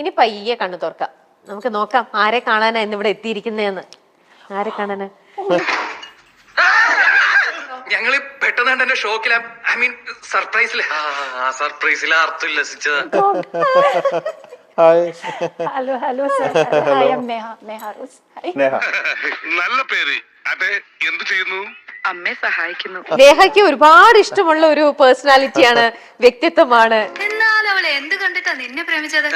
ഇനി പയ്യെ കണ്ണു തുറക്കാം. നമുക്ക് നോക്കാം ആരെ കാണാനാ ഇന്നിവിടെ എത്തിയിരിക്കുന്നതെന്ന്. ആരെ കാണാനാ? ഞങ്ങള് പെട്ടെന്ന് എന്റെ ഷോക്കില ഐ മീൻ സർപ്രൈസിലെ അർത്ഥം ഉല്ലസിച്ചതാ. Hi. Hello hello sir. I am Neha Rose. നല്ല പേര്. അതെ, എന്ത് ചെയ്യുന്നു? അമ്മയെ സഹായിക്കുന്നു. നേഹയ്ക്ക് ഒരുപാട് ഇഷ്ടമുള്ള ഒരു പേഴ്സണാലിറ്റിയാണ്, വ്യക്തിത്വമാണ്. എന്നാലും അവളെ എന്ത് കണ്ടിട്ടാ നിന്നെ പ്രേമിച്ചത്?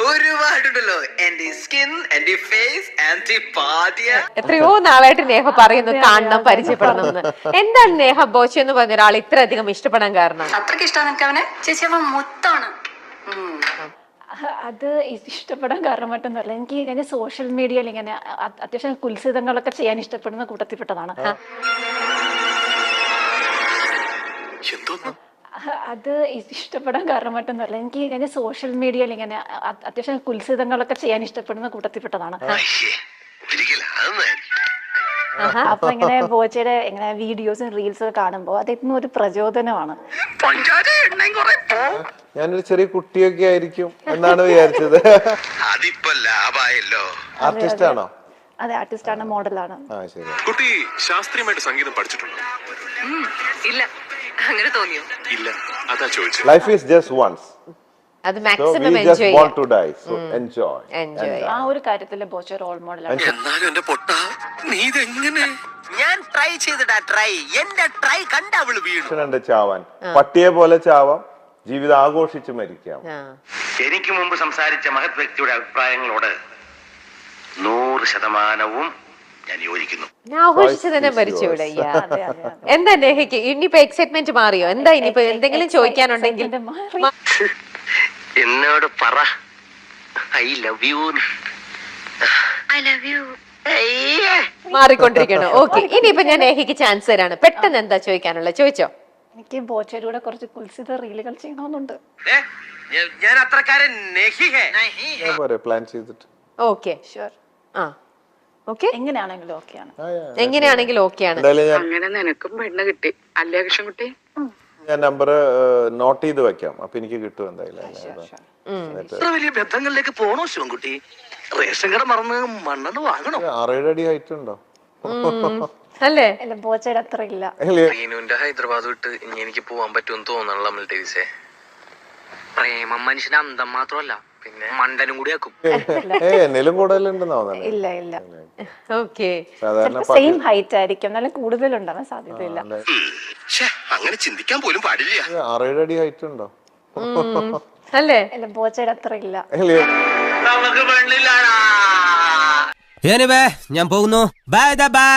ഒരുപാടുണ്ടല്ലോ, എന്റെ സ്കിൻ, എന്റെ ഫേസ്, എന്റെ പാതിയ. എത്രയോ നാളായിട്ട് നേഹ പറയുന്നു കാണണം, പരിചയപ്പെടണം എന്ന്. എന്താണ് നേഹ ബോച്ചെ എന്ന് പറഞ്ഞ ഒരാൾ ഇത്രയധികം ഇഷ്ടപ്പെടാൻ കാരണം? അത്രക്ക് ഇഷ്ടമാണ് നിനക്ക് അവനെ? ചേച്ചി അവൻ മൊത്താണ്. അത് ഇഷ്ടപ്പെടാൻ കാരണം മറ്റൊന്നുമല്ല, എനിക്ക് ഇങ്ങനെ സോഷ്യൽ മീഡിയയിൽ ഇങ്ങനെ അത്യാവശ്യം കുൽസിതങ്ങളൊക്കെ ചെയ്യാൻ ഇഷ്ടപ്പെടുന്ന കൂട്ടത്തിൽപ്പെട്ടതാണ്. അത് ഇഷ്ടപ്പെടാൻ കാരണം മറ്റൊന്നുമല്ല, എനിക്ക് ഇങ്ങനെ സോഷ്യൽ മീഡിയയിൽ ഇങ്ങനെ അത്യാവശ്യം കുൽസിതങ്ങളൊക്കെ ചെയ്യാൻ ഇഷ്ടപ്പെടുന്ന കൂട്ടത്തിൽപ്പെട്ടതാണ്. അപ്പൊ ഇങ്ങനെ ബോച്ചയുടെ ഇങ്ങനെ വീഡിയോസും റീൽസും ഒക്കെ കാണുമ്പോ അതെന്നും ഒരു പ്രചോദനമാണ്. ഞാനൊരു ചെറിയ കുട്ടിയൊക്കെ ആയിരിക്കും എന്നാണ് വിചാരിച്ചത്. അതിപ്പോ ലാഭായല്ലോ. ആർട്ടിസ്റ്റ് ആണോ? അതെ, ആർട്ടിസ്റ്റാണ്, മോഡലാണ്. ശരി. കുട്ടി ശാസ്ത്രീയമായിട്ട് സംഗീതം പഠിച്ചിട്ടുണ്ടോ? ഇല്ല, അങ്ങനെ തോന്നിയോ? ഇല്ല, അതാ ചോദിച്ചത്. Life is just once. അത് So maximum we just enjoy want to die. So enjoy. ആ ഒരു കാര്യത്തില് ബോച്ച റോൾ മോഡലാണ്. എന്നാലും എന്റെ പൊട്ട, നീ ഇതെങ്ങനെ? ഞാൻ ട്രൈ ചെയ്തിട്ടാ ട്രൈ. എന്റെ ട്രൈ കണ്ട അവള് വീണു. കണ്ട് ചാവാൻ, പട്ടിയെ പോലെ ചാവാം, ജീവിതം ആഘോഷിച്ച് മരിക്കാം. എനിക്ക് മുമ്പ് സംസാരിച്ച മഹത് വ്യക്തിയുടെ അഭിപ്രായങ്ങളോട് 100% ഞാൻ യോജിക്കുന്നു. ആഘോഷിച്ച് തന്നെ മരിച്ചൂടെ? എന്താ നേഹയ്ക്ക് ഇനിയിപ്പോ എക്സൈറ്റ്മെന്റ് മാറിയോ? എന്താ ഇനിയിപ്പോ എന്തെങ്കിലും ചോദിക്കാനുണ്ടെങ്കിൽ എന്നോട് പറ. I love you. I love you. മാറിക്കൊണ്ടിരിക്കണോ? ഓക്കെ, ഇനിയിപ്പോ ഞാൻ നേഹയ്ക്ക് ചാൻസ് തരാണ്. പെട്ടെന്ന് എന്താ ചോദിക്കാനുള്ള ചോദിച്ചോ. എനിക്ക് ബോച്ചയുടെ കൂടെ കുറച്ച് കുൽസിത റീലുകൾ ചെയ്യണമെന്നുണ്ട്. ഞാൻ അത്രക്കാരൻ പ്ലാൻ ചെയ്തിട്ട്. Okay, sure. ആ ഓക്കെ, എങ്ങനെയാണെങ്കിലും ഓക്കെയാണ്. എങ്ങനെയാണെങ്കിലും ഓക്കെയാണ്. എന്തായാലും അങ്ങനെ നിനക്കും പെണ്ണ് കിട്ടി അല്ലേ കൃഷ്ണൻകുട്ടി? ഞാൻ നമ്പർ നോട്ട് ചെയ്ത് വെക്കാം, അപ്പൊ എനിക്ക് കിട്ടും എന്തായാലും. ഇത്ര വലിയ ബന്ധങ്ങളിലേക്ക് പോണോ ശിവൻകുട്ടി? റേഷൻ കട മറന്ന് മണ്ണെണ്ണ വാങ്ങണോ? 6-7 അടി ഹൈറ്റ് ഉണ്ടോ? അല്ലേ? അല്ല, ബോച്ചയുടെ അത്ര ഇല്ല. റീനുവിന്റെ ഹൈദരാബാദ് വിട്ട് ഇനി എനിക്ക് പോവാൻ പറ്റുമെന്ന് തോന്നണല്ലോ നമ്മൾ ഡേവിസേ. പ്രേമം മനുഷ്യന്റെ അന്തം മാത്രമല്ല, പിന്നെ മണ്ടനും കൂടി ആക്കും. എന്നേലും കൂടുതലുണ്ടെന്ന് തോന്നുന്നു. ഇല്ല ഇല്ല, ഓക്കെ, സാധാരണ സെയിം ഹൈറ്റ് ആയിരിക്കും, എന്നാലും കൂടുതലുണ്ടാവാൻ സാധ്യതയില്ല. അങ്ങനെ ചിന്തിക്കാൻ പോലും പാടില്ല. 6-7 അടി ഹൈറ്റ് ഉണ്ടോ? അല്ലേ? അല്ല, ബോച്ചയുടെ അത്ര ഇല്ല. നമുക്ക് പെണ്ണില്ലാടാ. ഞാൻ പോകുന്നു. Bye bye.